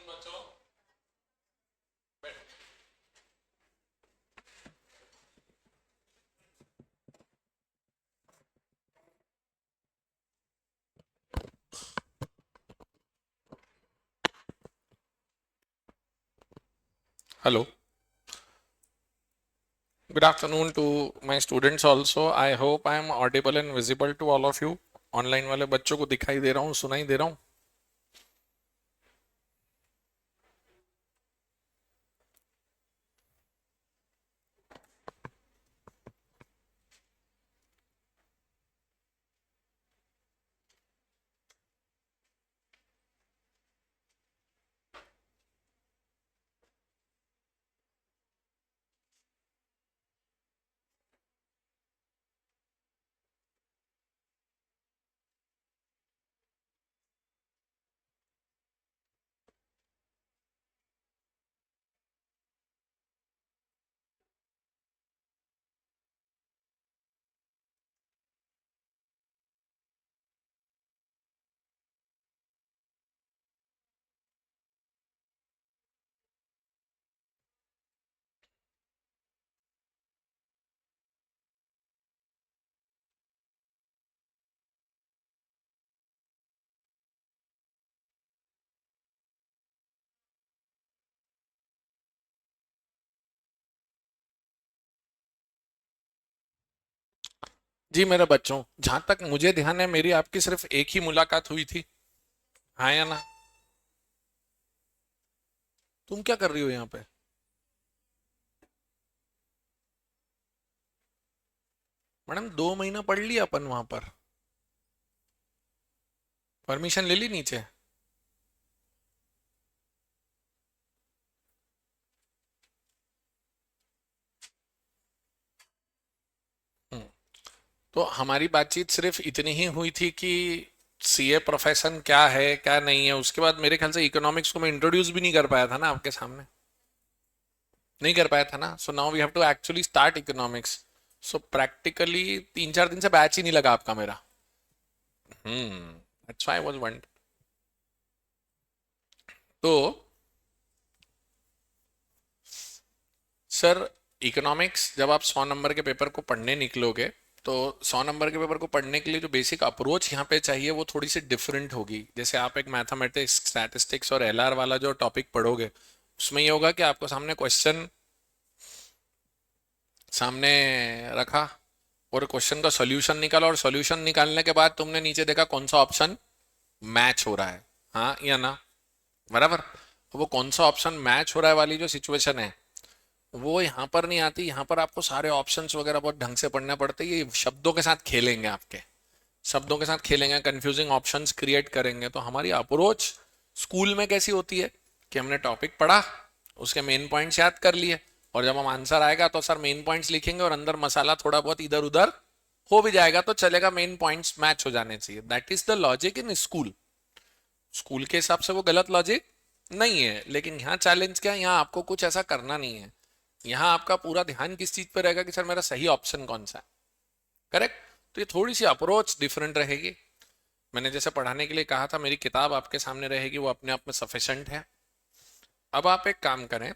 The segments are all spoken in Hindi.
बच्चों। Hello. Good afternoon to my students also. I hope I am audible and visible to all of you. Online वाले बच्चों को दिखाई दे रहा हूँ, सुनाई दे रहा हूँ। जी मेरे बच्चों, जहां तक मुझे ध्यान है मेरी आपकी सिर्फ एक ही मुलाकात हुई थी। हाँ या ना? तुम क्या कर रही हो यहाँ पे? मैडम 2 महीना पढ़ लिया अपन वहां पर। परमिशन ले ली नीचे? हम्म, तो हमारी बातचीत सिर्फ इतनी ही हुई थी कि सीए प्रोफेशन क्या है क्या नहीं है। उसके बाद मेरे ख्याल से इकोनॉमिक्स को मैं इंट्रोड्यूस भी नहीं कर पाया था ना आपके सामने। नहीं कर पाया था ना। So now we have to actually start economics. सो प्रैक्टिकली 3-4 दिन से बैच ही नहीं लगा आपका मेरा। That's why I was one. तो सर, इकोनॉमिक्स जब आप 100 नंबर के पेपर को पढ़ने निकलोगे तो 100 नंबर के पेपर को पढ़ने के लिए जो बेसिक अप्रोच यहाँ पे चाहिए वो थोड़ी सी डिफरेंट होगी। जैसे आप एक मैथमेटिक्स, स्टैटिस्टिक्स और एलआर वाला जो टॉपिक पढ़ोगे उसमें ये होगा कि आपको सामने क्वेश्चन सामने रखा और क्वेश्चन का सॉल्यूशन निकाला, और सॉल्यूशन निकालने के बाद तुमने नीचे देखा कौन सा ऑप्शन मैच हो रहा है। हाँ या ना? बराबर। वो कौन सा ऑप्शन मैच हो रहा है वाली जो सिचुएशन है वो यहाँ पर नहीं आती। यहाँ पर आपको सारे ऑप्शंस वगैरह बहुत ढंग से पढ़ने पड़ते हैं। ये शब्दों के साथ खेलेंगे, आपके शब्दों के साथ खेलेंगे, कंफ्यूजिंग ऑप्शंस क्रिएट करेंगे। तो हमारी अप्रोच स्कूल में कैसी होती है कि हमने टॉपिक पढ़ा, उसके मेन पॉइंट्स याद कर लिए, और जब हम आंसर आएगा तो सर मेन पॉइंट्स लिखेंगे और अंदर मसाला थोड़ा बहुत इधर उधर हो भी जाएगा तो चलेगा, मेन पॉइंट्स मैच हो जाने चाहिए। That is the logic in school. School के हिसाब से वो गलत लॉजिक नहीं है, लेकिन यहाँ चैलेंज क्या है, यहाँ आपको कुछ ऐसा करना नहीं है। यहाँ आपका पूरा ध्यान किस चीज पे रहेगा कि सर मेरा सही ऑप्शन कौन सा है। करेक्ट। तो ये थोड़ी सी अप्रोच डिफरेंट रहेगी। मैंने जैसे पढ़ाने के लिए कहा था मेरी किताब आपके सामने रहेगी, वो अपने आप में सफिशेंट है। अब आप एक काम करें,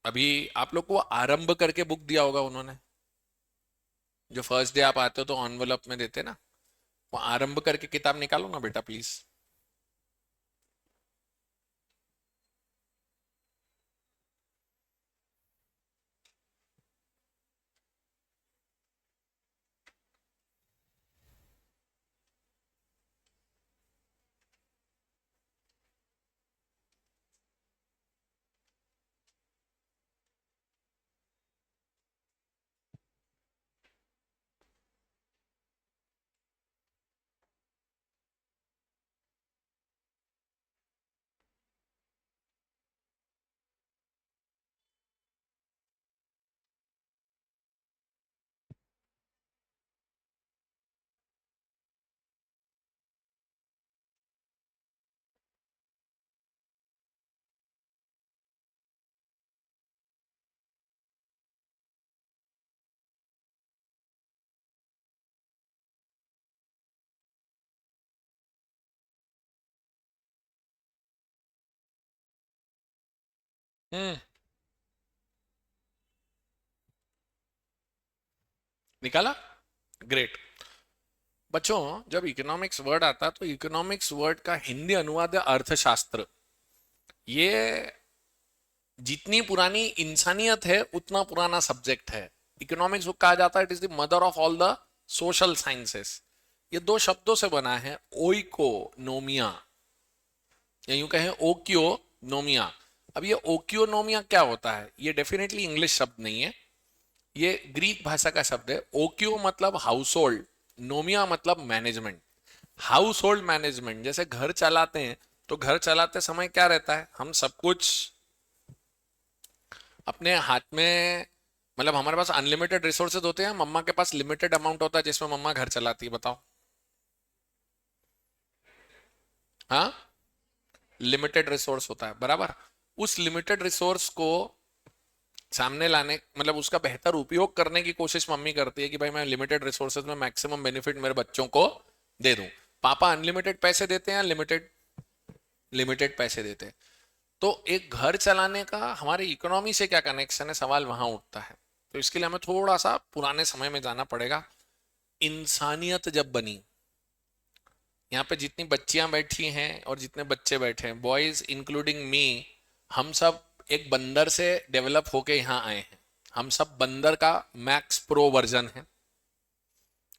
अभी आप लोग को आरंभ करके बुक दिया होगा उन्होंने। जो फर्स्ट डे आप आते हो तो एनवलप में देते ना, वो आरंभ करके किताब निकालो ना बेटा प्लीज। हम्म। निकाला। ग्रेट। बच्चों, जब इकोनॉमिक्स वर्ड आता है तो इकोनॉमिक्स वर्ड का हिंदी अनुवाद है अर्थशास्त्र। ये जितनी पुरानी इंसानियत है उतना पुराना सब्जेक्ट है। इकोनॉमिक्स को कहा जाता है it is the mother of all the social sciences. ये दो शब्दों से बना है, ओइकोनोमिया या यूं कहें ओकियोनोमिया। अब ये ओकियोनोमिया क्या होता है? ये डेफिनेटली इंग्लिश शब्द नहीं है, ये ग्रीक भाषा का शब्द है। ओकियो मतलब हाउस होल्ड, नोमिया मतलब मैनेजमेंट। हाउस होल्ड मैनेजमेंट, जैसे घर चलाते हैं तो घर चलाते समय क्या रहता है, हम सब कुछ अपने हाथ में, मतलब हमारे पास अनलिमिटेड रिसोर्सेज होते हैं, मम्मा के पास लिमिटेड अमाउंट होता है जिसमें मम्मा घर चलाती है, बताओ। हाँ, लिमिटेड रिसोर्स होता है, बराबर। उस लिमिटेड रिसोर्स को सामने लाने, मतलब उसका बेहतर उपयोग करने की कोशिश मम्मी करती है कि भाई मैं लिमिटेड रिसोर्सेज में मैक्सिमम बेनिफिट मेरे बच्चों को दे दूं। पापा अनलिमिटेड पैसे देते हैं, लिमिटेड लिमिटेड पैसे देते हैं। तो एक घर चलाने का हमारे इकोनॉमी से क्या कनेक्शन है, सवाल वहां उठता है। तो इसके लिए हमें थोड़ा सा पुराने समय में जाना पड़ेगा। इंसानियत जब बनी, यहाँ पे जितनी बच्चियां बैठी हैं और जितने बच्चे बैठे हैं, बॉयज इंक्लूडिंग मी, हम सब एक बंदर से डेवलप होके यहाँ आए हैं। हम सब बंदर का मैक्स प्रो वर्जन है।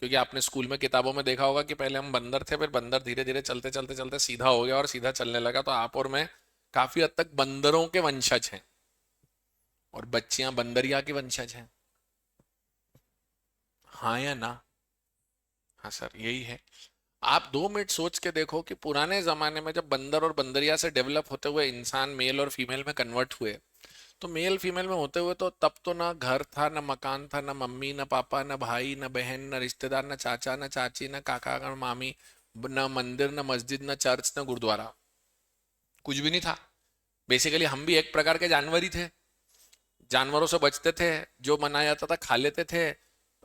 क्योंकि आपने स्कूल में किताबों में देखा होगा कि पहले हम बंदर थे, फिर बंदर धीरे धीरे चलते चलते चलते सीधा हो गया और सीधा चलने लगा। तो आप और मैं काफी हद तक बंदरों के वंशज हैं, और बच्चियां बंदरिया के वंशज हैं। हाँ या ना? हाँ सर, यही है। आप 2 मिनट सोच के देखो कि पुराने जमाने में जब बंदर और बंदरिया से डेवलप होते हुए इंसान मेल और फीमेल में कन्वर्ट हुए, तो मेल फीमेल में होते हुए तो तब तो ना घर था, ना मकान था, ना मम्मी, ना पापा, ना भाई, ना बहन, ना रिश्तेदार, ना चाचा, ना चाची, ना काका, ना मामी, ना मंदिर, ना मस्जिद, ना चर्च, ना गुरुद्वारा, कुछ भी नहीं था। बेसिकली हम भी एक प्रकार के जानवर ही थे। जानवरों से बचते थे, जो बनाया जाता था खा लेते थे।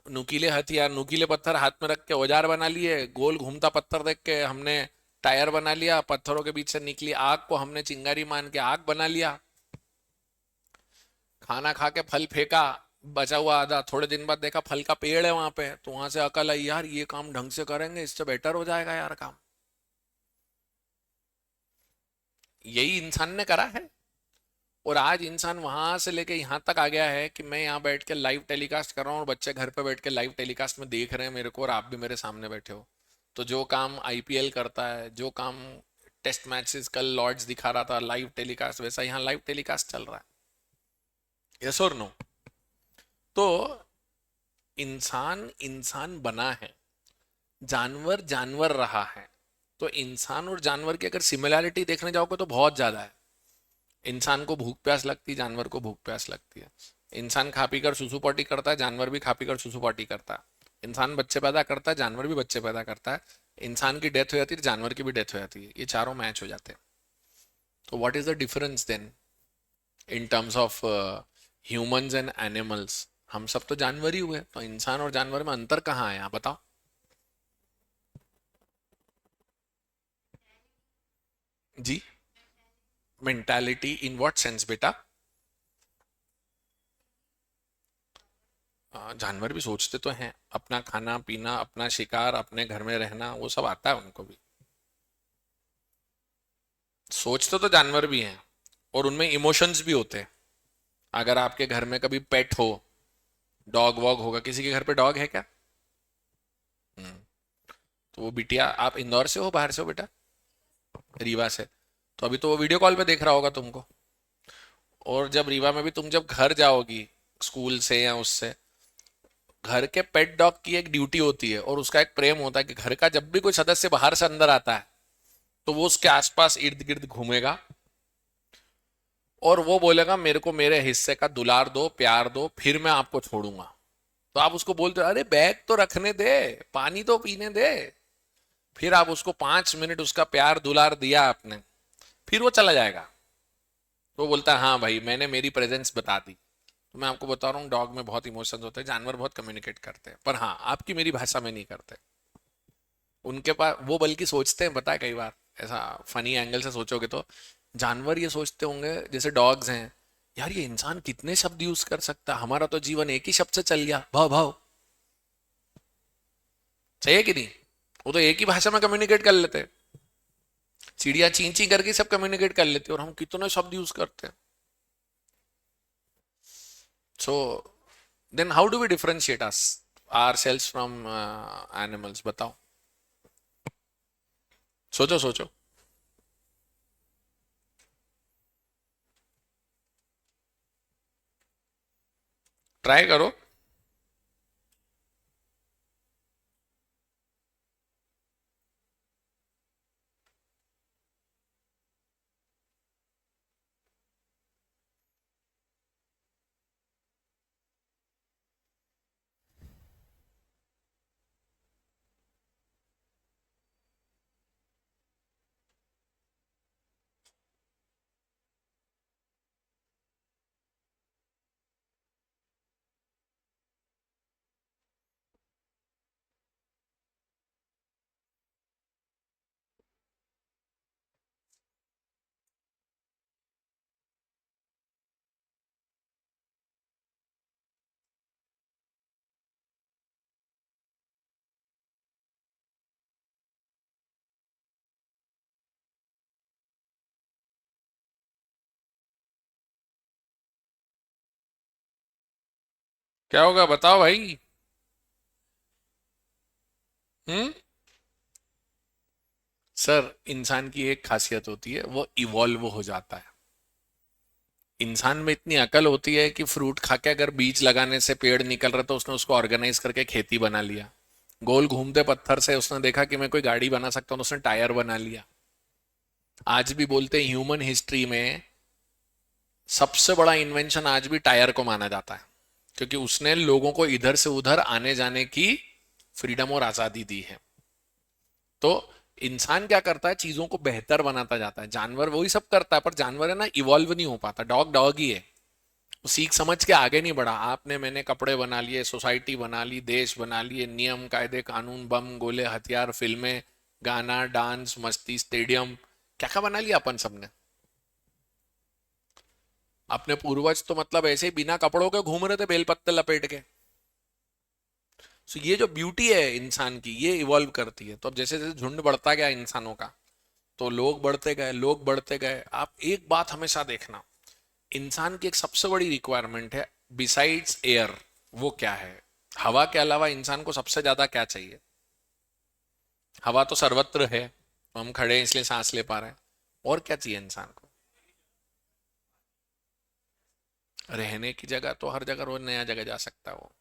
नुकीले हथियार, नुकीले पत्थर हाथ में रख के औजार बना लिए, गोल घूमता पत्थर देख के हमने टायर बना लिया, पत्थरों के बीच से निकली आग को हमने चिंगारी मान के आग बना लिया। खाना खा के फल फेंका, बचा हुआ आधा, थोड़े दिन बाद देखा फल का पेड़ है वहां पे, तो वहां से अकल आई, यार ये काम ढंग से करेंगे इससे बेटर हो जाएगा यार काम। यही इंसान ने करा है। और आज इंसान वहां से लेके यहाँ तक आ गया है कि मैं यहाँ बैठ के लाइव टेलीकास्ट कर रहा हूँ और बच्चे घर पे बैठ के लाइव टेलीकास्ट में देख रहे हैं मेरे को, और आप भी मेरे सामने बैठे हो। तो जो काम आईपीएल करता है, जो काम टेस्ट मैचेस कल लॉर्ड्स दिखा रहा था लाइव टेलीकास्ट, वैसा यहाँ लाइव टेलीकास्ट चल रहा है। यस और नो? तो इंसान इंसान बना है, जानवर जानवर रहा है। तो इंसान और जानवर की अगर सिमिलैरिटी देखने जाओगे तो बहुत ज्यादा है। इंसान को भूख प्यास लगती है, जानवर को भूख प्यास लगती है। इंसान खा पी कर सुसु पॉटी करता है, जानवर भी खा पी कर सुसु पॉटी करता है। इंसान बच्चे पैदा करता है, जानवर भी बच्चे पैदा करता है। इंसान की डेथ हो जाती है, जानवर की भी डेथ हो जाती है, ये चारों मैच हो जाते हैं। तो what is the difference then in terms of humans and animals? हम सब तो जानवर ही हुए, तो इंसान और जानवर में अंतर कहाँ है, आप बताओ। जी? मेंटालिटी इन व्हाट सेंस बेटा? जानवर भी सोचते तो हैं, अपना खाना पीना, अपना शिकार, अपने घर में रहना, वो सब आता है उनको भी। सोचते तो जानवर भी हैं, और उनमें इमोशंस भी होते हैं। अगर आपके घर में कभी पेट हो, डॉग वॉग होगा, किसी के घर पे डॉग है क्या? हम्म। तो वो बिटिया, आप इंदौर से हो बाहर से हो बेटा? रीवा से। तो अभी तो वो वीडियो कॉल पे देख रहा होगा तुमको। और जब रीवा में भी तुम जब घर जाओगी स्कूल से या उससे, घर के पेट डॉग की एक ड्यूटी होती है और उसका एक प्रेम होता है कि घर का जब भी कोई सदस्य बाहर से अंदर आता है तो वो उसके आसपास इर्द गिर्द घूमेगा, और वो बोलेगा मेरे को मेरे हिस्से का दुलार दो, प्यार दो, फिर मैं आपको छोड़ूंगा। तो आप उसको बोलते हो अरे बैग तो रखने दे, पानी तो पीने दे। फिर आप उसको 5 मिनट उसका प्यार दुलार दिया आपने, फिर वो चला जाएगा। तो वो बोलता है हाँ भाई मैंने मेरी प्रेजेंस बता दी। तो मैं आपको बता रहा हूँ, डॉग में बहुत इमोशंस होते हैं, जानवर बहुत कम्युनिकेट करते हैं, पर हाँ आपकी मेरी भाषा में नहीं करते। उनके पास वो बल्कि सोचते हैं, पता है, कई बार ऐसा फनी एंगल से सोचोगे तो जानवर ये सोचते होंगे जैसे डॉग्स हैं यार ये इंसान कितने शब्द यूज कर सकता है, हमारा तो जीवन एक ही शब्द से चल गया, भाव भाव। सही है कि नहीं? वो तो एक ही भाषा में कम्युनिकेट कर लेते हैं, चिड़िया ची ची करके सब कम्युनिकेट कर लेते हैं, और हम कितने शब्द यूज करते हैं। So then how do we differentiate us ourselves from animals, बताओ, सोचो सोचो। ट्राई करो। क्या होगा बताओ भाई। हम्म। सर, इंसान की एक खासियत होती है, वो इवॉल्व हो जाता है। इंसान में इतनी अकल होती है कि फ्रूट खा के अगर बीज लगाने से पेड़ निकल रहा तो उसने उसको ऑर्गेनाइज करके खेती बना लिया। गोल घूमते पत्थर से उसने देखा कि मैं कोई गाड़ी बना सकता हूँ, तो उसने टायर बना लिया। आज भी बोलते हैं ह्यूमन हिस्ट्री में सबसे बड़ा इन्वेंशन आज भी टायर को माना जाता है, क्योंकि उसने लोगों को इधर से उधर आने जाने की फ्रीडम और आजादी दी है। तो इंसान क्या करता है, चीजों को बेहतर बनाता जाता है। जानवर वही सब करता है, पर जानवर है ना, इवॉल्व नहीं हो पाता। डॉग डॉग ही है, वो सीख समझ के आगे नहीं बढ़ा। आपने मैंने कपड़े बना लिए, सोसाइटी बना ली, देश बना लिए, नियम कायदे कानून बम गोले हथियार फिल्में गाना डांस मस्ती स्टेडियम, क्या क्या बना लिया अपन सबने। अपने पूर्वज तो मतलब ऐसे ही बिना कपड़ों के घूम रहे थे, बेलपत्ते लपेट के। सो ये जो ब्यूटी है इंसान की, ये इवॉल्व करती है। तो अब जैसे जैसे झुंड बढ़ता गया इंसानों का, तो लोग बढ़ते गए, लोग बढ़ते गए। आप एक बात हमेशा देखना, इंसान की एक सबसे बड़ी रिक्वायरमेंट है बिसाइड्स एयर। वो क्या है? हवा के अलावा इंसान को सबसे ज्यादा क्या चाहिए? हवा तो सर्वत्र है, तो हम खड़े हैं इसलिए सांस ले पा रहे हैं। और क्या चाहिए इंसान को? रहने की जगह तो हर जगह, रोज नया जगह जा सकता है वो।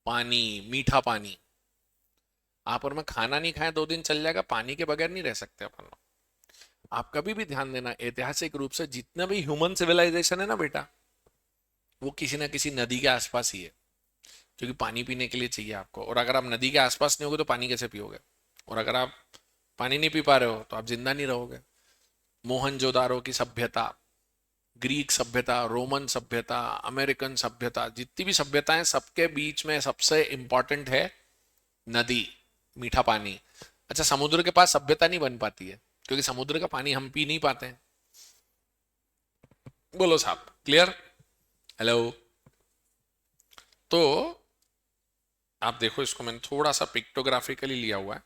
पानी, मीठा पानी। आप और मैं खाना नहीं खाएं 2 दिन चल जाएगा, पानी के बगैर नहीं रह सकते अपन लोग। आप कभी भी ध्यान देना, ऐतिहासिक रूप से जितना भी ह्यूमन सिविलाइजेशन है ना बेटा, वो किसी ना किसी नदी के आसपास ही है। क्योंकि पानी पीने के लिए चाहिए आपको, और अगर आप नदी के आसपास नहीं होगे तो पानी कैसे पियोगे? और अगर आप पानी नहीं पी पा रहे हो तो आप जिंदा नहीं रहोगे। मोहनजोदारो की सभ्यता, ग्रीक सभ्यता, रोमन सभ्यता, अमेरिकन सभ्यता, जितनी भी सभ्यताएं, सबके बीच में सबसे इंपॉर्टेंट है नदी, मीठा पानी। अच्छा, समुद्र के पास सभ्यता नहीं बन पाती है, क्योंकि समुद्र का पानी हम पी नहीं पाते हैं। बोलो साहब, क्लियर? हेलो। तो आप देखो, इसको मैंने थोड़ा सा पिक्टोग्राफिकली लिया हुआ है।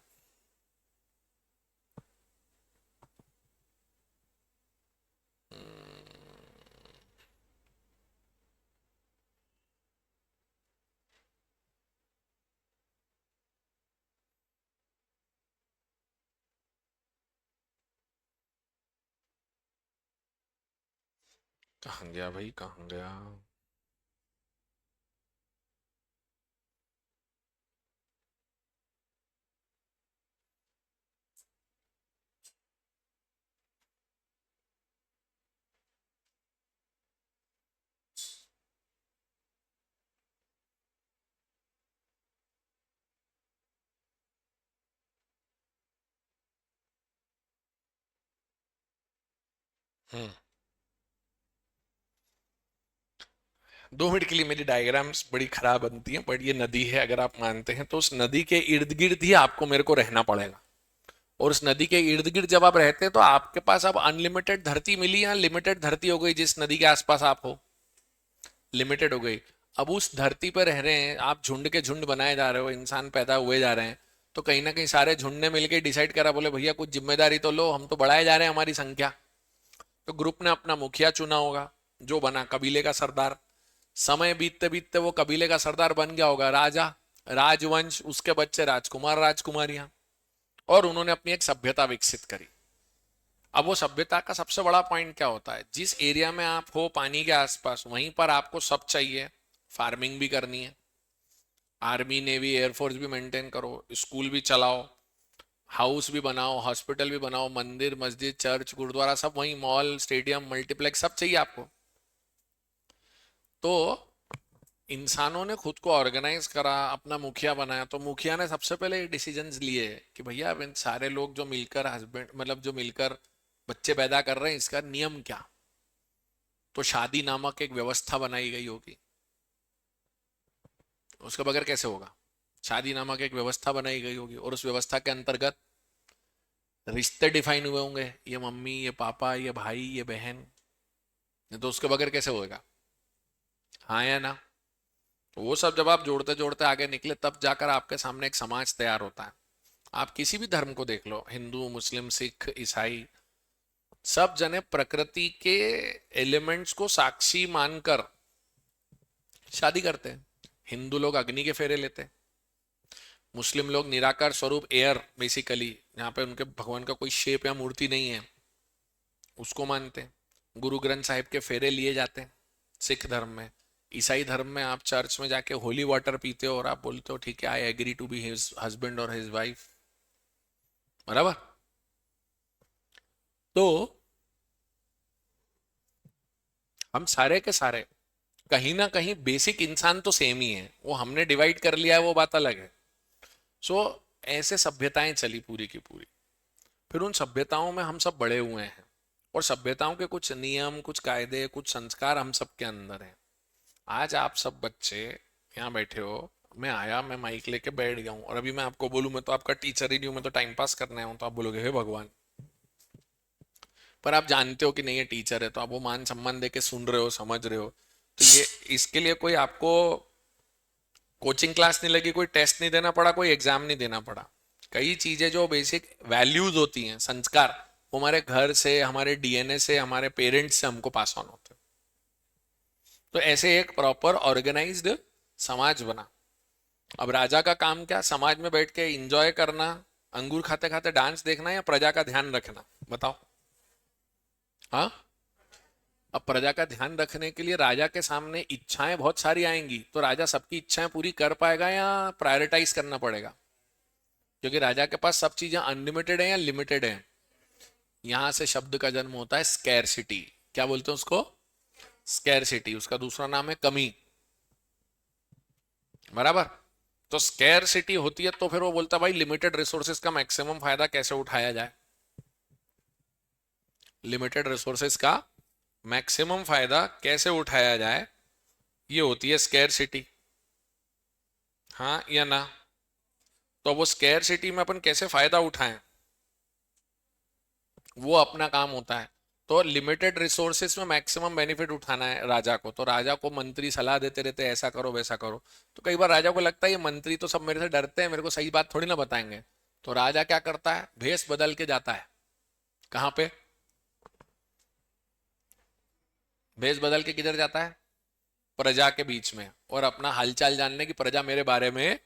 कहाँ गया भाई, कहाँ गया? हम्म। 2 मिनट के लिए मेरी डायग्राम्स बड़ी खराब बनती हैं, बट ये नदी है, अगर आप मानते हैं तो उस नदी के इर्द गिर्द ही आपको मेरे को रहना पड़ेगा। और उस नदी के इर्द गिर्द जब आप रहते हैं तो आपके पास अब अनलिमिटेड धरती मिली या लिमिटेड धरती हो गई जिस नदी के आसपास आप हो? लिमिटेड हो गई। अब उस धरती पर रह रहे हैं आप, झुंड के झुंड बनाए जा रहे हो, इंसान पैदा हुए जा रहे हैं, तो कहीं ना कहीं सारे झुंड ने मिलकर डिसाइड करा, बोले भैया कुछ जिम्मेदारी तो लो, हम तो बढ़ाए जा रहे हैं हमारी संख्या। तो ग्रुप ने अपना मुखिया चुना होगा, जो बना कबीले का सरदार। समय बीतते बीतते वो कबीले का सरदार बन गया होगा राजा, राजवंश, उसके बच्चे राजकुमार राजकुमारियां, और उन्होंने अपनी एक सभ्यता विकसित करी। अब वो सभ्यता का सबसे बड़ा पॉइंट क्या होता है, जिस एरिया में आप हो पानी के आसपास, वहीं पर आपको सब चाहिए। फार्मिंग भी करनी है, आर्मी नेवी एयरफोर्स भी मेंटेन करो, स्कूल भी चलाओ, हाउस भी बनाओ, हॉस्पिटल भी बनाओ, मंदिर मस्जिद चर्च गुरुद्वारा सब वहीं, मॉल स्टेडियम मल्टीप्लेक्स सब चाहिए आपको। तो इंसानों ने खुद को ऑर्गेनाइज करा, अपना मुखिया बनाया, तो मुखिया ने सबसे पहले ये डिसीजंस लिए कि भैया अब इन सारे लोग जो मिलकर हस्बैंड मतलब जो मिलकर बच्चे पैदा कर रहे हैं, इसका नियम क्या? तो शादी नामक एक व्यवस्था बनाई गई होगी, उसके बगैर कैसे होगा? शादी नामक एक व्यवस्था बनाई गई होगी, और उस व्यवस्था के अंतर्गत रिश्ते डिफाइन हुए होंगे, ये मम्मी ये पापा ये भाई ये बहन, नहीं तो उसके बगैर कैसे होगा? हाँ या ना? तो वो सब जब आप जोड़ते जोड़ते आगे निकले, तब जाकर आपके सामने एक समाज तैयार होता है। आप किसी भी धर्म को देख लो, हिंदू मुस्लिम सिख ईसाई, सब जने प्रकृति के एलिमेंट्स को साक्षी मानकर शादी करते हैं। हिंदू लोग अग्नि के फेरे लेते हैं, मुस्लिम लोग निराकार स्वरूप एयर बेसिकली, यहाँ पे उनके भगवान का कोई शेप या मूर्ति नहीं है, उसको मानते हैं। गुरु ग्रंथ साहिब के फेरे लिए जाते हैं सिख धर्म में। ईसाई धर्म में आप चर्च में जाके होली वाटर पीते हो और आप बोलते हो ठीक है, I agree to be his husband और हिज वाइफ, बराबर? तो हम सारे के सारे कहीं ना कहीं बेसिक इंसान तो सेम ही है, वो हमने डिवाइड कर लिया है वो बात अलग है। सो ऐसे सभ्यताएं चली पूरी की पूरी। फिर उन सभ्यताओं में हम सब बड़े हुए हैं, और सभ्यताओं के कुछ नियम कुछ कायदे कुछ संस्कार हम सब के अंदर हैं। आज आप सब बच्चे यहाँ बैठे हो, मैं आया, मैं माइक लेके बैठ गया हूँ, और अभी मैं आपको बोलूँ मैं तो आपका टीचर ही नहीं हूँ, मैं तो टाइम पास करने आया हूँ, तो आप बोलोगे हे भगवान। पर आप जानते हो कि नहीं, ये टीचर है, तो आप वो मान सम्मान दे के सुन रहे हो, समझ रहे हो। तो ये इसके लिए कोई आपको कोचिंग क्लास नहीं लगी, कोई टेस्ट नहीं देना पड़ा, कोई एग्जाम नहीं देना पड़ा। कई चीजें जो बेसिक वैल्यूज होती हैं, संस्कार, वो हमारे घर से, हमारे डीएनए से, हमारे पेरेंट्स से हमको पास ऑन होते हैं। तो ऐसे एक प्रॉपर ऑर्गेनाइज्ड समाज बना। अब राजा का काम क्या, समाज में बैठ के एंजॉय करना, अंगूर खाते खाते डांस देखना, या प्रजा का ध्यान रखना? बताओ। हाँ, अब प्रजा का ध्यान रखने के लिए राजा के सामने इच्छाएं बहुत सारी आएंगी, तो राजा सबकी इच्छाएं पूरी कर पाएगा या प्रायोरिटाइज करना पड़ेगा? क्योंकि राजा के पास सब चीजें अनलिमिटेड है या लिमिटेड है। यहां से शब्द का जन्म होता है स्कैरसिटी। क्या बोलते हैं उसको? स्कैरसिटी, उसका दूसरा नाम है कमी, बराबर? तो स्कैरसिटी होती है, तो फिर वो बोलता है भाई लिमिटेड रिसोर्सेज का मैक्सिमम फायदा कैसे उठाया जाए। लिमिटेड रिसोर्सेज का मैक्सिमम फायदा कैसे उठाया जाए, ये होती है स्कैरसिटी। हाँ या ना? तो वो स्कैरसिटी में अपन कैसे फायदा उठाएं, वो अपना काम होता है। तो लिमिटेड रिसोर्सेस में मैक्सिमम बेनिफिट उठाना है राजा को, तो राजा को मंत्री सलाह देते रहते हैं ऐसा करो वैसा करो। तो कई बार राजा को लगता है ये मंत्री तो सब मेरे से डरते हैं, मेरे को सही बात थोड़ी ना बताएंगे। तो राजा क्या करता है, भेष बदल के जाता है। कहाँ पे? भेष बदल के किधर जाता है? प्रजा के बीच में, और अपना हालचाल जानने की, प्रजा मेरे बारे में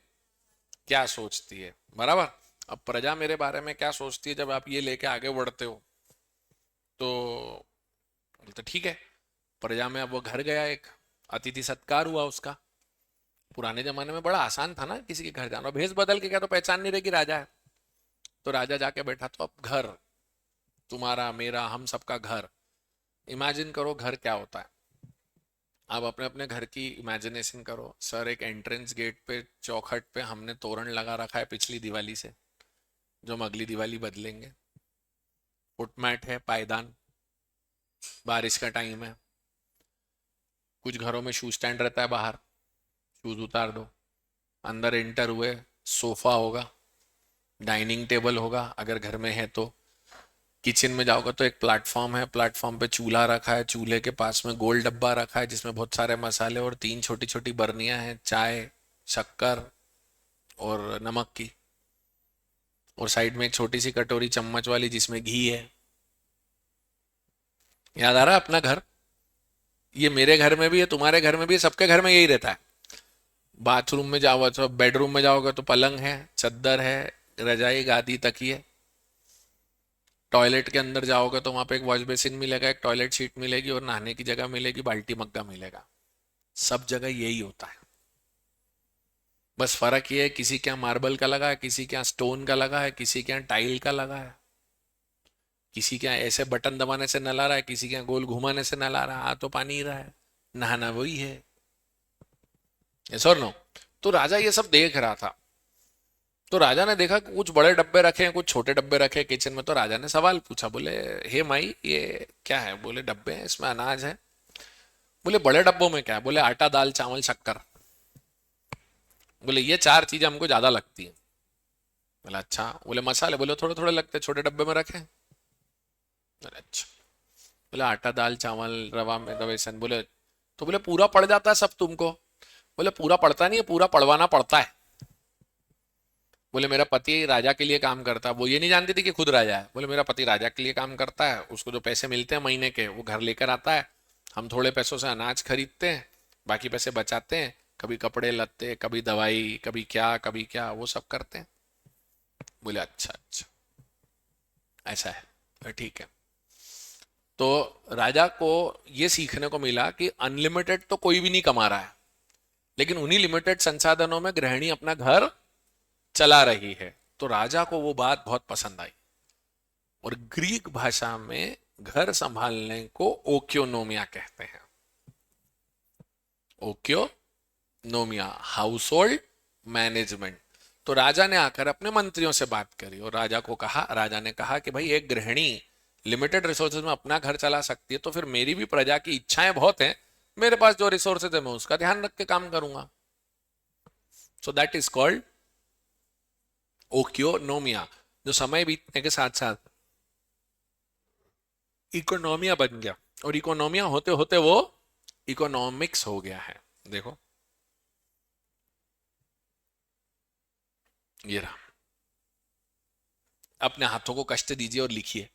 क्या सोचती है, बराबर? अब प्रजा मेरे बारे में क्या सोचती है, जब आप ये लेके आगे बढ़ते हो, तो बोलते ठीक है। प्रजा में अब वो घर गया, एक अतिथि सत्कार हुआ उसका। पुराने जमाने में बड़ा आसान था ना किसी के घर जाना, भेष बदल के क्या तो पहचान नहीं रही कि राजा है। तो राजा जाके बैठा, तो अब घर, तुम्हारा मेरा हम सबका घर, इमेजिन करो घर क्या होता है। आप अपने अपने घर की इमेजिनेशन करो। सर, एक एंट्रेंस गेट पे चौखट पे हमने तोरण लगा रखा है पिछली दिवाली से, जो हम अगली दिवाली बदलेंगे। फुटमैट है, पायदान, बारिश का टाइम है, कुछ घरों में शू स्टैंड रहता है, बाहर शूज उतार दो, अंदर एंटर हुए, सोफा होगा, डाइनिंग टेबल होगा अगर घर में है तो। किचन में जाओगे तो एक प्लेटफॉर्म है, प्लेटफॉर्म पे चूल्हा रखा है, चूल्हे के पास में गोल डब्बा रखा है जिसमें बहुत सारे मसाले और तीन छोटी छोटी बर्नियां हैं, चाय, शक्कर और नमक की। और साइड में एक छोटी सी कटोरी चम्मच वाली जिसमें घी है। याद आ रहा है अपना घर? ये मेरे घर में भी है, तुम्हारे घर में भी है, सबके घर में यही रहता है। बाथरूम में जाओगे तो, बेडरूम में जाओगे तो पलंग है, चद्दर है, रजाई, गादी, तकिए। टॉयलेट के अंदर जाओगे तो वहां पे एक वॉश बेसिन मिलेगा, एक टॉयलेट सीट मिलेगी और नहाने की जगह मिलेगी, बाल्टी मग्गा मिलेगा। सब जगह यही होता है। बस फर्क ये है किसी के यहाँ मार्बल का लगा है, किसी के यहाँ स्टोन का लगा है, किसी के यहाँ टाइल का लगा है, किसी के यहाँ ऐसे बटन दबाने से नल आ रहा है, किसी के यहाँ गोल घुमाने से नल आ रहा है। आ तो पानी ही रहा है, नहाना वही है। यस और नो? तो राजा ये सब देख रहा था। तो राजा ने देखा कि कुछ बड़े डब्बे रखे हैं, कुछ छोटे डब्बे रखे हैं किचन में। तो राजा ने सवाल पूछा, बोले हे माई ये क्या है? बोले डब्बे हैं, इसमें अनाज है। बोले बड़े डब्बों में क्या है? बोले आटा, दाल, चावल, शक्कर। बोले ये चार चीजें हमको ज्यादा लगती हैं। बोले अच्छा। बोले मसाले? बोले थोड़े थोड़े लगते हैं, छोटे डब्बे में रखे। बोले अच्छा। बोले आटा, दाल, चावल, रवा में बेसन। बोले तो बोले पूरा पड़ जाता है सब तुमको? बोले पूरा पड़ता नहीं है, पूरा पड़वाना पड़ता है। बोले मेरा पति राजा के लिए काम करता है। वो ये नहीं जानती थी कि खुद राजा है। बोले मेरा पति राजा के लिए काम करता है, उसको जो पैसे मिलते हैं महीने के वो घर लेकर आता है। हम थोड़े पैसों से अनाज खरीदते हैं, बाकी पैसे बचाते हैं, कभी कपड़े लत्ते, कभी दवाई, कभी क्या वो सब करते हैं। बोले अच्छा अच्छा, ऐसा है। ठीक है। तो राजा को ये सीखने को मिला कि अनलिमिटेड तो कोई भी नहीं कमा रहा है, लेकिन उन्हीं लिमिटेड संसाधनों में गृहिणी अपना घर चला रही है। तो राजा को वो बात बहुत पसंद आई। और ग्रीक भाषा में घर संभालने को ओक्योनोमिया कहते हैं। ओक्योनोमिया, हाउस होल्ड मैनेजमेंट। तो राजा ने आकर अपने मंत्रियों से बात करी और राजा ने कहा कि भाई एक गृहिणी लिमिटेड रिसोर्सेज में अपना घर चला सकती है, तो फिर मेरी भी प्रजा की इच्छाएं बहुत हैं। मेरे पास जो रिसोर्सेज है मैं उसका ध्यान रख के काम करूंगा। सो दैट इज कॉल्ड ओक्योनोमिया, जो समय बीतने के साथ साथ इकोनॉमिया बन गया। और इकोनॉमिया होते होते वो इकोनॉमिक्स हो गया है। देखो ये रहा। अपने हाथों को कष्ट दीजिए और लिखिए।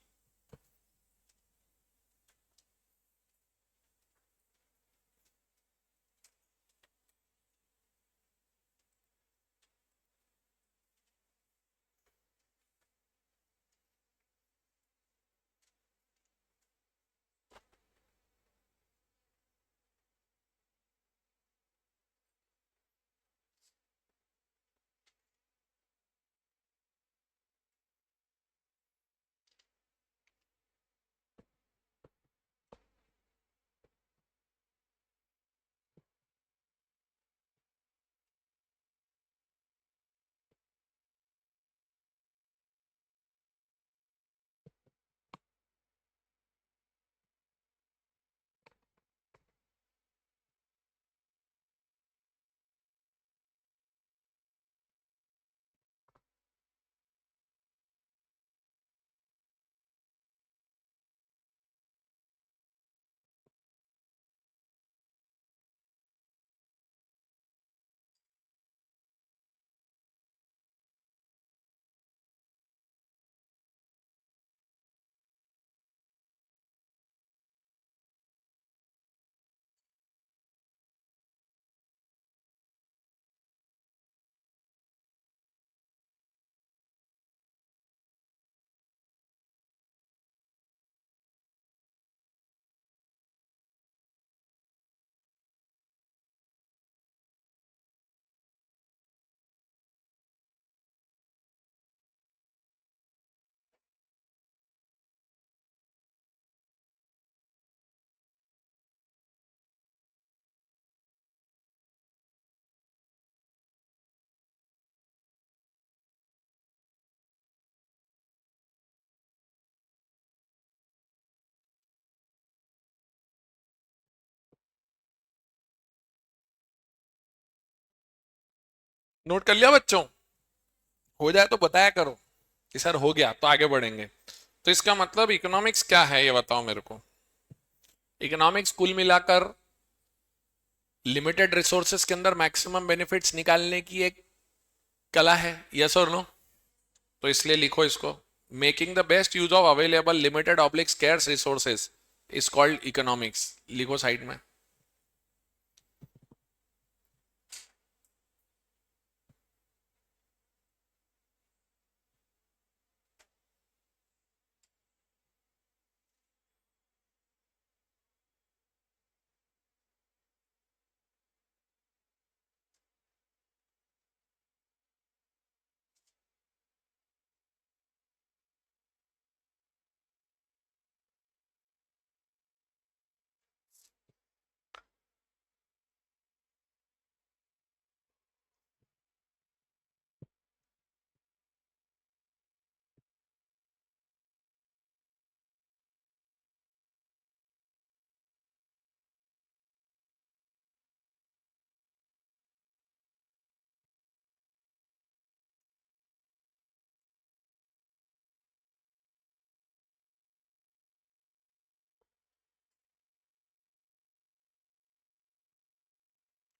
नोट कर लिया बच्चों? हो जाए तो बताया करो कि सर हो गया, तो आगे बढ़ेंगे। तो इसका मतलब इकोनॉमिक्स क्या है ये बताओ मेरे को। इकोनॉमिक्स कुल मिलाकर लिमिटेड रिसोर्सेस के अंदर मैक्सिमम बेनिफिट्स निकालने की एक कला है, यस और नो? तो इसलिए लिखो इसको, making the best use of available limited oblique scarce resources is called economics. लिखो साइड में।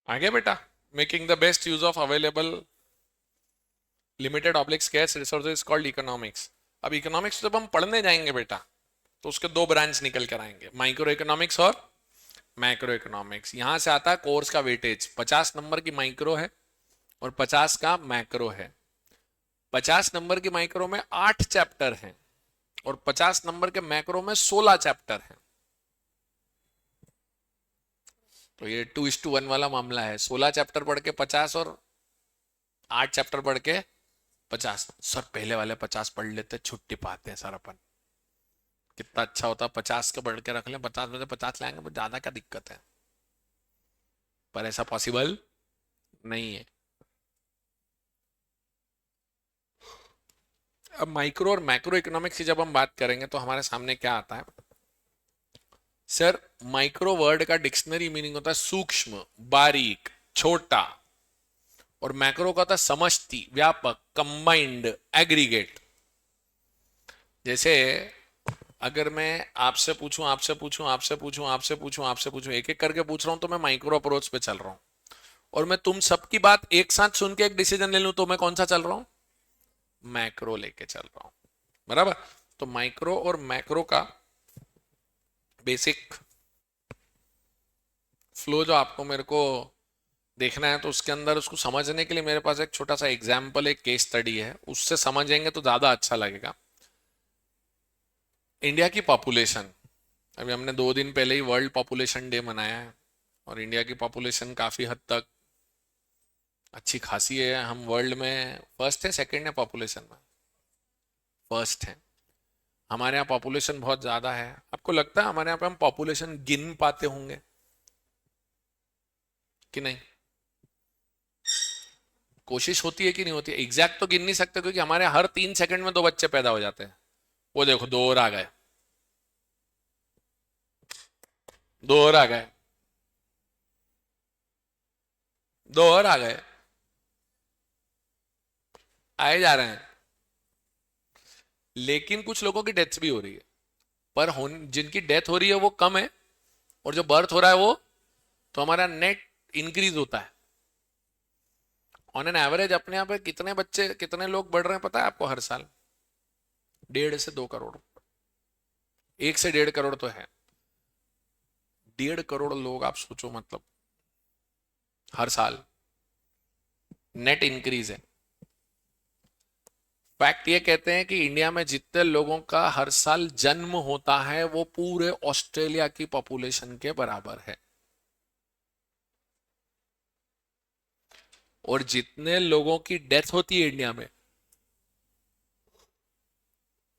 आगे बेटा, making the best use of available limited oblique scarce resources called economics. अब इकोनॉमिक्स जब हम पढ़ने जाएंगे बेटा, तो उसके दो ब्रांच निकल कर आएंगे, माइक्रो इकोनॉमिक्स और मैक्रो इकोनॉमिक्स। यहां से आता है कोर्स का वेटेज, 50 नंबर की माइक्रो है और 50 का मैक्रो है। 50 नंबर की माइक्रो में 8 चैप्टर हैं और 50 नंबर के मैक्रो में 16 चैप्टर हैं। तो ये 2:1 वाला मामला है, 16 चैप्टर पढ़ के 50 और 8 चैप्टर पढ़ के 50। सर पहले वाले 50 पढ़ लेते, छुट्टी पाते हैं सर अपन। कितना अच्छा होता, 50 के पढ़ के रख लें, 50 में से 50 लाएंगे, तो ज्यादा क्या दिक्कत है। पर ऐसा पॉसिबल नहीं है। अब माइक्रो और मैक्रो इकोनॉमिक्स की जब हम बात करेंगे तो हमारे सामने क्या आता है सर। माइक्रो वर्ड का डिक्शनरी मीनिंग होता है सूक्ष्म, बारीक, छोटा। और मैक्रो का होता है समष्टि, व्यापक, कंबाइंड, एग्रीगेट। जैसे अगर मैं आपसे पूछूं, आपसे पूछूं, आपसे पूछूं, आपसे पूछूं, आपसे पूछूं, एक एक करके पूछ रहा हूं, तो मैं माइक्रो अप्रोच पे चल रहा हूं। और मैं तुम सबकी बात एक साथ सुन के एक डिसीजन ले लूं, तो मैं कौन सा चल रहा हूं? मैक्रो लेके चल रहा हूं। बराबर। तो माइक्रो और मैक्रो का बेसिक फ्लो जो आपको मेरे को देखना है, तो उसके अंदर उसको समझने के लिए मेरे पास एक छोटा सा एग्जाम्पल, एक केस स्टडी है, उससे समझेंगे तो ज्यादा अच्छा लगेगा। इंडिया की पॉपुलेशन, अभी हमने 2 दिन पहले ही वर्ल्ड पॉपुलेशन डे मनाया है, और इंडिया की पॉपुलेशन काफी हद तक अच्छी खासी है। हम वर्ल्ड में फर्स्ट है, सेकंड है पॉपुलेशन में? फर्स्ट है। हमारे यहाँ पॉपुलेशन बहुत ज्यादा है। आपको लगता है हमारे यहाँ पे हम पॉपुलेशन गिन पाते होंगे कि नहीं? कोशिश होती है कि नहीं होती है? एग्जैक्ट तो गिन नहीं सकते, क्योंकि हमारे हर 3 सेकंड में 2 बच्चे पैदा हो जाते हैं। वो देखो, 2 और आ गए, 2 और आ गए, 2 और आ गए, आए जा रहे हैं। लेकिन कुछ लोगों की डेथ भी हो रही है, पर जिनकी डेथ हो रही है वो कम है, और जो बर्थ हो रहा है वो, तो हमारा नेट इंक्रीज होता है। ऑन एन एवरेज अपने यहाँ पे कितने बच्चे, कितने लोग बढ़ रहे हैं पता है आपको हर साल? 1.5 से 2 करोड़। 1 से 1.5 करोड़ तो है। 1.5 करोड़ लोग, आप सोचो, मतलब हर साल नेट इंक्रीज है। फैक्ट ये कहते हैं कि इंडिया में जितने लोगों का हर साल जन्म होता है, वो पूरे ऑस्ट्रेलिया की पॉपुलेशन के बराबर है। और जितने लोगों की डेथ होती है इंडिया में,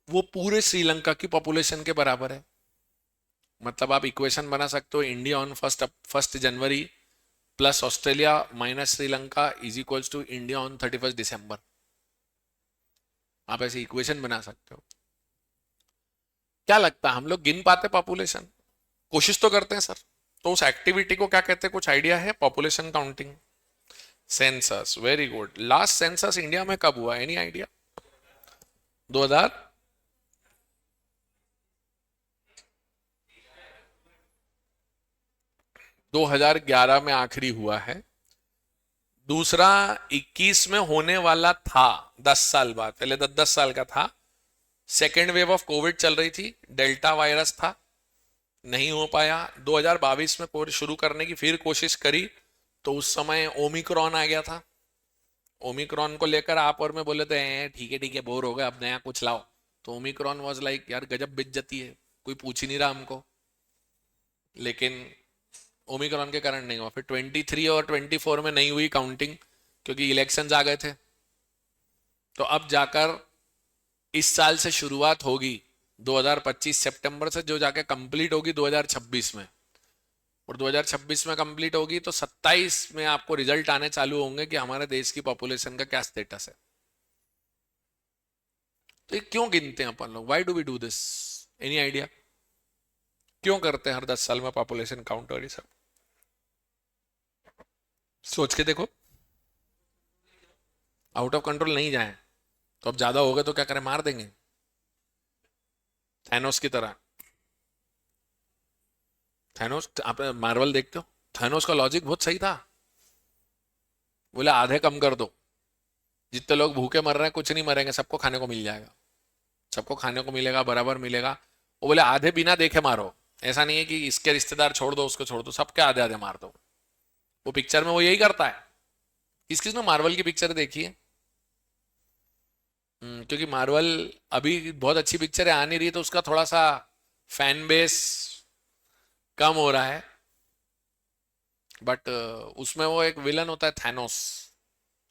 वो पूरे श्रीलंका की पॉपुलेशन के बराबर है। मतलब आप इक्वेशन बना सकते हो, India on 1 January plus Australia minus Sri Lanka is equals to India on 31 December. आप ऐसी इक्वेशन बना सकते हो। क्या लगता है हम लोग गिन पाते पॉपुलेशन? कोशिश तो करते हैं सर। तो उस एक्टिविटी को क्या कहते हैं, कुछ आइडिया है? Population counting. Census, very good. Last census India में कब हुआ, एनी आइडिया? 2000 2011 में आखिरी हुआ है। दूसरा 21 में होने वाला था, 10 साल बाद, पहले 10 10 साल का था। सेकेंड वेव ऑफ कोविड चल रही थी, डेल्टा वायरस था, नहीं हो पाया। 2022 में कोविड शुरू करने की फिर कोशिश करी, तो उस समय ओमिक्रॉन आ गया था। ओमिक्रॉन को लेकर आप और मैं बोले थे ठीक है बोर हो गए, अब नया कुछ लाओ। तो ओमिक्रॉन वाज लाइक यार गजब बेइज्जती है, कोई पूछ ही नहीं रहा हमको। लेकिन ओमिक्रॉन के कारण नहीं हुआ। फिर 23 और 24 में नहीं हुई काउंटिंग, क्योंकि इलेक्शंस आ गए थे। तो अब जाकर इस साल से शुरुआत होगी, 2025 सितंबर से, जो जाके कंप्लीट होगी 2026 में। और 2026 में कंप्लीट होगी तो 27 में आपको रिजल्ट आने चालू होंगे कि हमारे देश की पॉपुलेशन का क्या स्टेटस है। तो ये क्यों गिनते हैं अपन लोग? Why do we do this? Any idea? क्यों करते हैं हर 10 साल में पॉपुलेशन काउंट और ये सब? सोच के देखो। आउट ऑफ कंट्रोल नहीं जाए तो अब ज्यादा हो गए तो क्या करें, मार देंगे थैनोस की तरह। थैनोस, आप मार्वल देखते हो, थैनोस का लॉजिक बहुत सही था। बोले आधे कम कर दो, जितने लोग भूखे मर रहे हैं कुछ नहीं मरेंगे, सबको खाने को मिल जाएगा, सबको खाने को मिलेगा, बराबर मिलेगा। वो बोले आधे बिना देखे मारो। ऐसा नहीं है कि इसके रिश्तेदार छोड़ दो उसको छोड़ दो, सबके आधे आधे मार दो। वो पिक्चर में वो यही करता है। किस किस ने मार्वल की पिक्चर देखी है? क्योंकि मार्वल अभी बहुत अच्छी पिक्चर आ नहीं रही, तो उसका थोड़ा सा फैन बेस कम हो रहा है। बट उसमें वो एक विलन होता है थैनोस।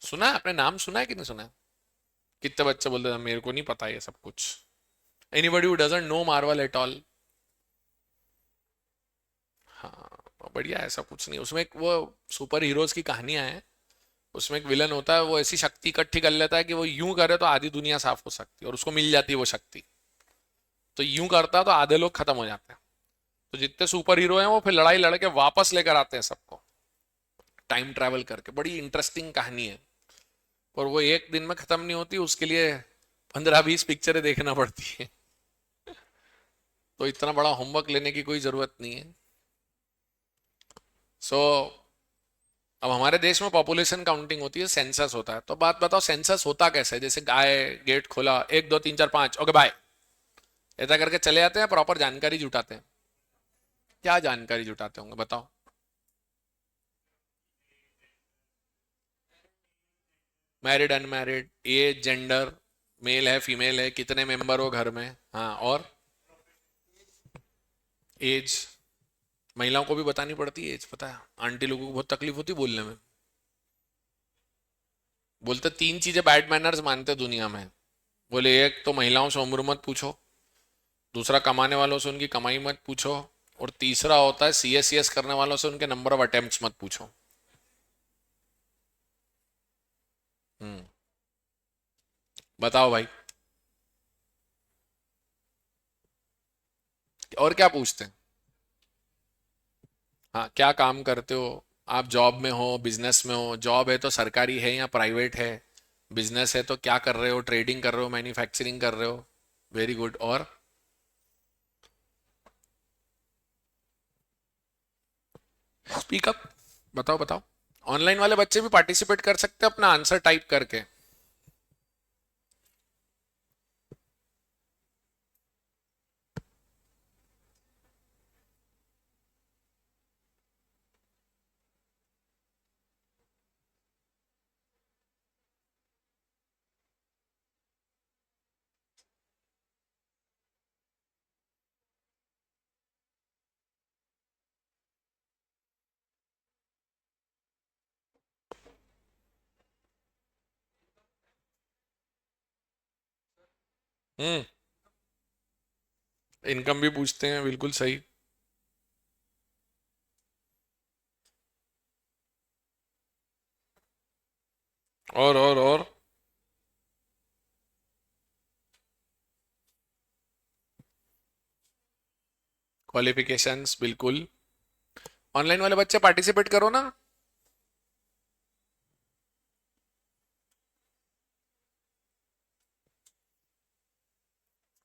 सुना है आपने, नाम सुना है कि नहीं सुना है? कितने बच्चे बोलते हैं मेरे को नहीं पता ये सब कुछ। Anybody who doesn't know Marvel at all? हाँ बढ़िया, ऐसा कुछ नहीं। उसमें एक वो सुपर हीरोज की कहानियां हैं। उसमें एक विलन होता है, वो ऐसी शक्ति इकट्ठी कर लेता है कि वो यूं करे तो आधी दुनिया साफ हो सकती है, और उसको मिल जाती है वो शक्ति। तो यूं करता है तो आधे लोग खत्म हो जाते हैं। तो जितने सुपर हीरो हैं वो फिर लड़ाई लड़के वापस लेकर आते हैं सबको, टाइम ट्रैवल करके। बड़ी इंटरेस्टिंग कहानी है। और वो एक दिन में खत्म नहीं होती, उसके लिए 15 20 पिक्चरें देखना पड़ती है। तो इतना बड़ा होमवर्क लेने की कोई जरूरत नहीं है। सो अब हमारे देश में पॉपुलेशन काउंटिंग होती है, सेंसस होता है। तो बात बताओ सेंसस होता कैसे है? जैसे गाय, गेट खोला, 1 2 3 4 5 ओके बाय, ऐसा करके चले जाते हैं? प्रॉपर जानकारी जुटाते हैं? क्या जानकारी जुटाते होंगे बताओ? Married unmarried, age, gender, male है फीमेल है, कितने मेंबर हो घर में, हाँ, और एज। महिलाओं को भी बतानी पड़ती है एज, पता है? आंटी लोगों को बहुत तकलीफ होती है बोलने में। बोलते 3 चीजें बैड मैनर्स मानते हैं दुनिया में। बोले एक तो महिलाओं से उम्र मत पूछो, दूसरा कमाने वालों से उनकी कमाई मत पूछो, और तीसरा होता है सीएस करने वालों से उनके नंबर ऑफ अटेम्प्ट्स मत पूछो। हम्म, बताओ भाई, और क्या पूछते हैं? हाँ, क्या काम करते हो? आप जॉब में हो, बिजनेस में हो? जॉब है तो सरकारी है या प्राइवेट है? बिजनेस है तो क्या कर रहे हो, ट्रेडिंग कर रहे हो, मैन्युफैक्चरिंग कर रहे हो? Very good. और स्पीक अप, बताओ बताओ। ऑनलाइन वाले बच्चे भी पार्टिसिपेट कर सकते हैं अपना आंसर टाइप करके। हम्म, इनकम भी पूछते हैं, बिल्कुल सही। और क्वालिफिकेशंस बिल्कुल। ऑनलाइन वाले बच्चे पार्टिसिपेट करो ना।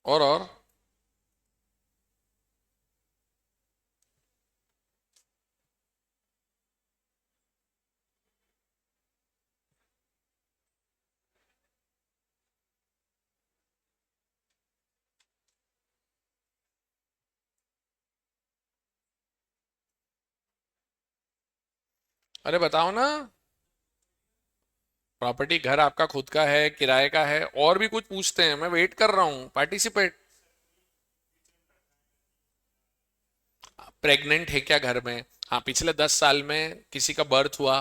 और अरे बताओ ना। प्रॉपर्टी घर आपका खुद का है, किराए का है, और भी कुछ पूछते हैं? मैं वेट कर रहा हूँ, पार्टिसिपेट। प्रेग्नेंट है क्या घर में? हाँ, पिछले 10 साल में किसी का बर्थ हुआ,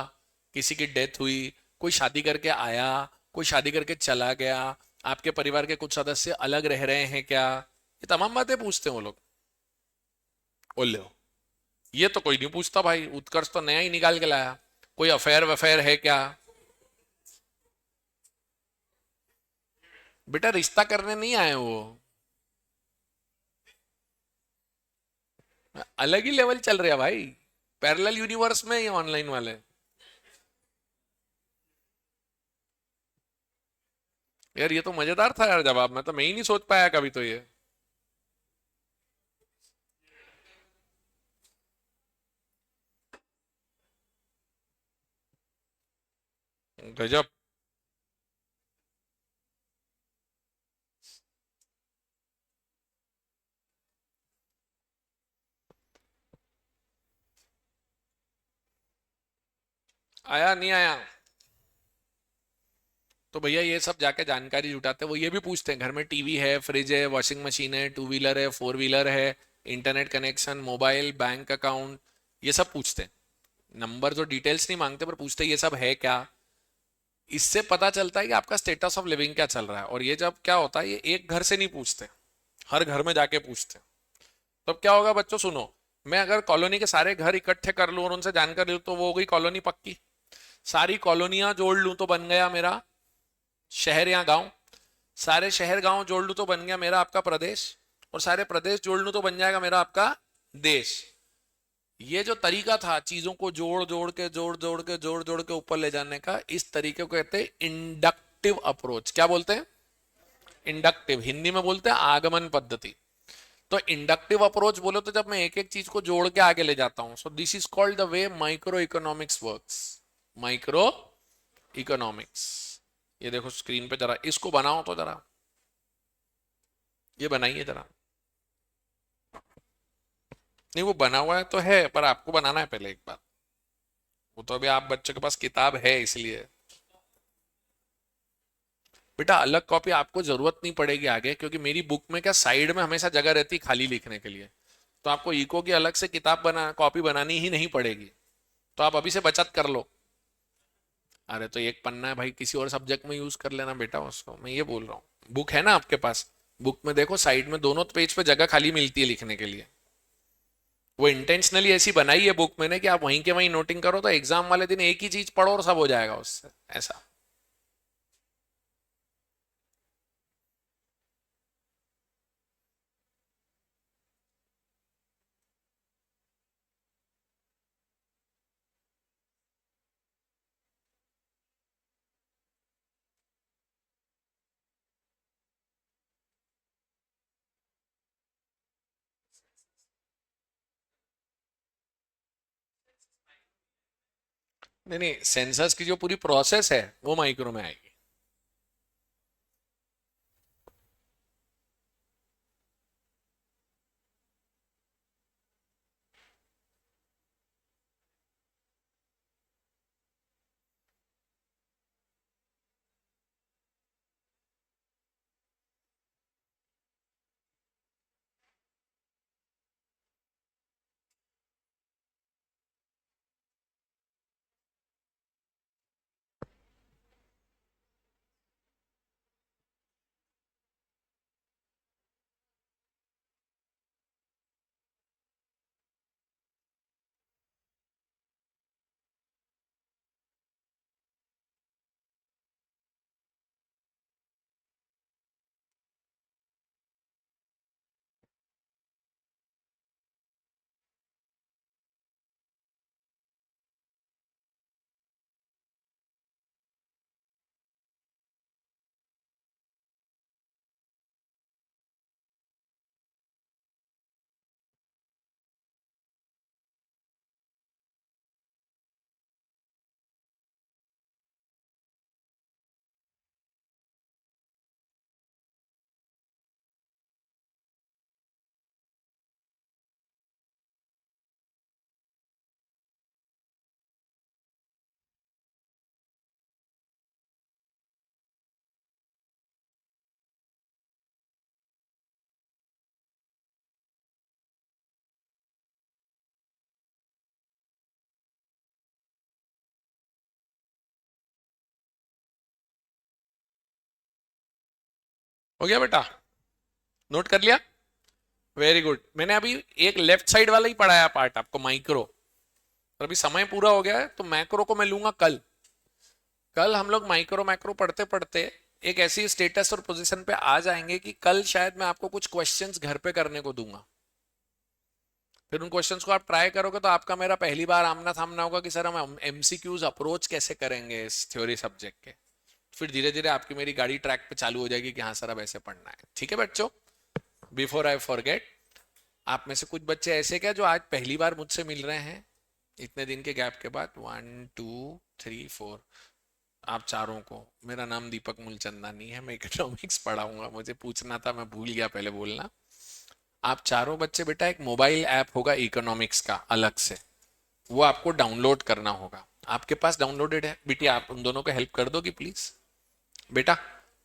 किसी की डेथ हुई, कोई शादी करके आया, कोई शादी करके चला गया, आपके परिवार के कुछ सदस्य अलग रह रहे हैं क्या? ये तमाम बातें पूछते हैं वो लोग। बोल लो। ये तो कोई नहीं पूछता भाई, उत्कर्ष तो नया ही निकाल के लाया। कोई अफेयर वफेयर है क्या? बेटा रिश्ता करने नहीं आए वो। अलग ही लेवल चल रहा है भाई। पैरेलल यूनिवर्स में ये ऑनलाइन वाले। यार ये तो मजेदार था यार जवाब, मैं ही नहीं सोच पाया कभी तो ये। गजब। आया नहीं आया? तो भैया ये सब जाके जानकारी जुटाते, वो ये भी पूछते हैं घर में टीवी है, फ्रिज है, वॉशिंग मशीन है, टू व्हीलर है, फोर व्हीलर है, internet connection, mobile, bank account, ये सब पूछते हैं। नंबर जो डिटेल्स नहीं मांगते पर पूछते हैं ये सब है क्या। इससे पता चलता है कि आपका स्टेटस ऑफ लिविंग क्या चल रहा है। और ये जब क्या होता है, ये एक घर से नहीं पूछते, हर घर में जाके पूछते हैं। तो अब क्या होगा बच्चों, सुनो। मैं अगर कॉलोनी के सारे घर इकट्ठे कर लूं और उनसे जानकारी लूं तो वो हो गई कॉलोनी पक्की। सारी कॉलोनियां जोड़ लूं तो बन गया मेरा शहर या गांव। सारे शहर गांव जोड़ लूं तो बन गया मेरा आपका प्रदेश। और सारे प्रदेश जोड़ लूं तो बन जाएगा मेरा आपका देश। ये जो तरीका था चीजों को जोड़ जोड़ के ऊपर ले जाने का, इस तरीके को कहते हैं इंडक्टिव अप्रोच। क्या बोलते हैं? इंडक्टिव। हिंदी में बोलते हैं आगमन पद्धति। तो इंडक्टिव अप्रोच बोलो तो जब मैं एक एक चीज को जोड़ के आगे ले जाता हूं, so this is called the way micro economics works. Micro economics. ये देखो स्क्रीन पे, जरा इसको बनाओ तो जरा। ये बनाइए जरा। नहीं वो बना हुआ है तो है, पर आपको बनाना है पहले एक बार। वो तो अभी आप बच्चों के पास किताब है इसलिए। बेटा अलग कॉपी आपको जरूरत नहीं पड़ेगी आगे, क्योंकि मेरी बुक में क्या साइड में हमेशा जगह रहती है खाली लिखने के लिए। तो आपको इको की अलग से किताब बना कॉपी बनानी ही नहीं पड़ेगी। तो आप अभी से बचत कर लो। अरे तो एक पन्ना है भाई, किसी और सब्जेक्ट में यूज कर लेना बेटा उसको, मैं ये बोल रहा हूँ। बुक है ना आपके पास? बुक में देखो साइड में दोनों पेज पे जगह खाली मिलती है लिखने के लिए। वो इंटेंशनली ऐसी बनाई है बुक मैंने कि आप वहीं के वहीं नोटिंग करो, तो एग्जाम वाले दिन एक ही चीज पढ़ो और सब हो जाएगा उससे। ऐसा। नहीं नहीं, सेंसस की जो पूरी प्रोसेस है वो माइक्रो में आएगी। हो गया बेटा, नोट कर लिया, वेरी गुड। मैंने अभी एक लेफ्ट साइड वाला ही पढ़ाया पार्ट आपको, माइक्रो। और अभी समय पूरा हो गया है, तो मैक्रो को मैं लूंगा कल। कल हम लोग माइक्रो मैक्रो पढ़ते पढ़ते एक ऐसी स्टेटस और पोजीशन पे आ जाएंगे कि कल शायद मैं आपको कुछ क्वेश्चंस घर पे करने को दूंगा। फिर उन क्वेश्चंस को आप ट्राई करोगे तो आपका मेरा पहली बार आमना सामना होगा कि सर हम एमसीक्यूज अप्रोच कैसे करेंगे इस थ्योरी सब्जेक्ट के। फिर धीरे धीरे आपकी मेरी गाड़ी ट्रैक पे चालू हो जाएगी कि हाँ सर अब ऐसे पढ़ना है। ठीक है बच्चों, बिफोर आई फॉरगेट, आप में से कुछ बच्चे ऐसे क्या जो आज पहली बार मुझसे मिल रहे हैं इतने दिन के गैप के बाद? 1 2 3 4, आप चारों को, मेरा नाम दीपक मूलचंदानी है, मैं इकोनॉमिक्स पढ़ाऊंगा। मुझे पूछना था, मैं भूल गया पहले बोलना। आप चारों बच्चे बेटा, एक मोबाइल ऐप होगा इकोनॉमिक्स का अलग से, वो आपको डाउनलोड करना होगा। आपके पास डाउनलोडेड है? बिटिया आप उन दोनों को हेल्प कर दोगी प्लीज। बेटा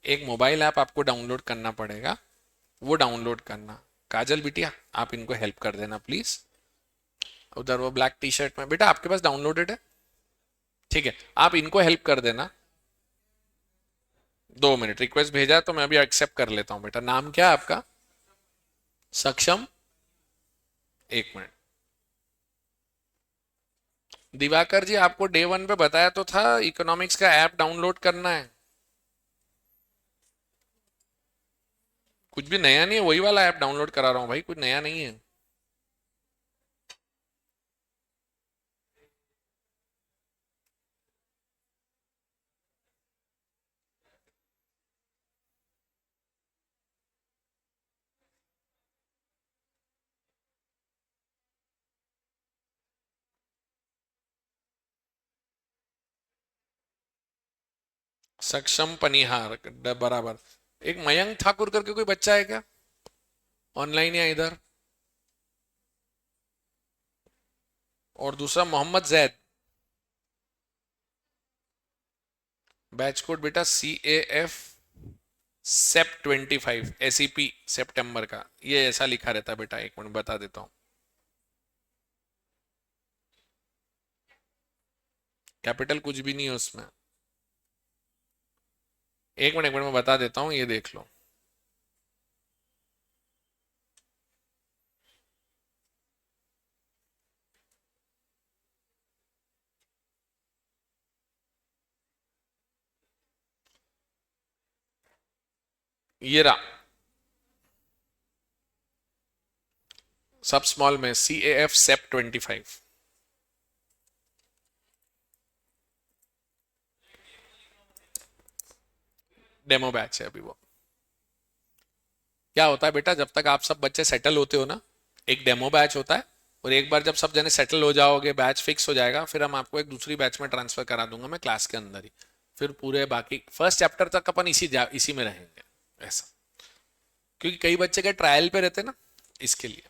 एक मोबाइल ऐप आपको डाउनलोड करना पड़ेगा, वो डाउनलोड करना। काजल बिटिया आप इनको हेल्प कर देना प्लीज। उधर वो ब्लैक टी शर्ट में, बेटा आपके पास डाउनलोडेड है? ठीक है, आप इनको हेल्प कर देना। 2 मिनट, रिक्वेस्ट भेजा तो मैं अभी एक्सेप्ट कर लेता हूँ। बेटा नाम क्या है आपका? सक्षम। 1 मिनट। दिवाकर जी आपको डे 1 पे बताया तो था इकोनॉमिक्स का ऐप डाउनलोड करना है। कुछ भी नया नहीं है, वही वाला ऐप डाउनलोड करा रहा हूँ भाई, कुछ नया नहीं है। सक्षम पनिहार बराबर। एक मयंक ठाकुर करके कोई बच्चा है क्या ऑनलाइन या इधर? और दूसरा मोहम्मद जैद। बैच कोड बेटा CAF SEP 25 SEP सितंबर का, ये ऐसा लिखा रहता है बेटा। 1 मिनट बता देता हूँ, कैपिटल कुछ भी नहीं है उसमें। 1 मिनट मैं बता देता हूँ, ये देख लो। ये रहा, सब स्मॉल में CAF SEP 25। डेमो बैच है अभी वो। क्या होता है बेटा, जब तक आप सब बच्चे सेटल होते हो ना, एक डेमो बैच होता है। और एक बार जब सब जने सेटल हो जाओगे, बैच फिक्स हो जाएगा, फिर हम आपको एक दूसरी बैच में ट्रांसफर करा दूंगा मैं क्लास के अंदर ही। फिर पूरे बाकी फर्स्ट चैप्टर तक अपन इसी में रहेंगे ऐसा। क्योंकि कई बच्चे के ट्रायल पे रहते ना, इसके लिए।